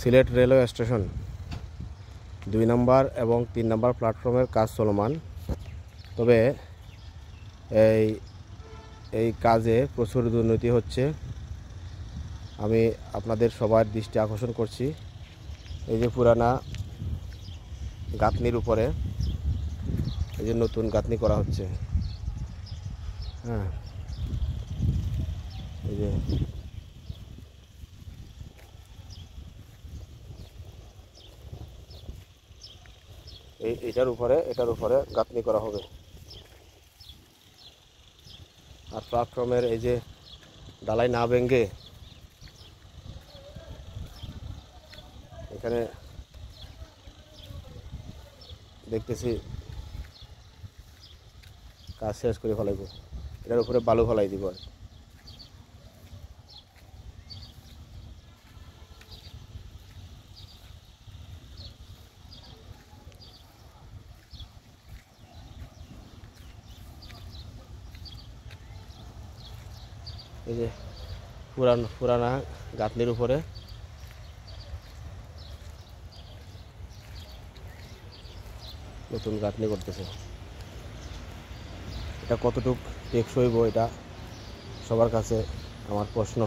Sylhet railway station 2 নম্বর এবং 3 নম্বর প্ল্যাটফর্মের কাজ চলমান। তবে এই কাজে প্রচুর দুর্নীতি হচ্ছে। আমি আপনাদের সবার দৃষ্টি আকর্ষণ করছি। এই যে পুরানা গাঁথনির উপরে এই যে নতুন গাঁথনি করা হচ্ছে। হ্যাঁ, এই যে এটার উপরে গাঁথনি করা হবে। আর প্ল্যাটফর্মের এই যে ঢালাই না ভেঙে এখানে দেখতেছি কাজ শেষ করে ফেলাইব। এটার উপরে বালু ফেলাই দিব। এই যে পুরানা গাঁথনির উপরে নতুন গাঁথনি করতেছে। এটা কতটুকু টেকসই হইব, এটা সবার কাছে আমার প্রশ্ন।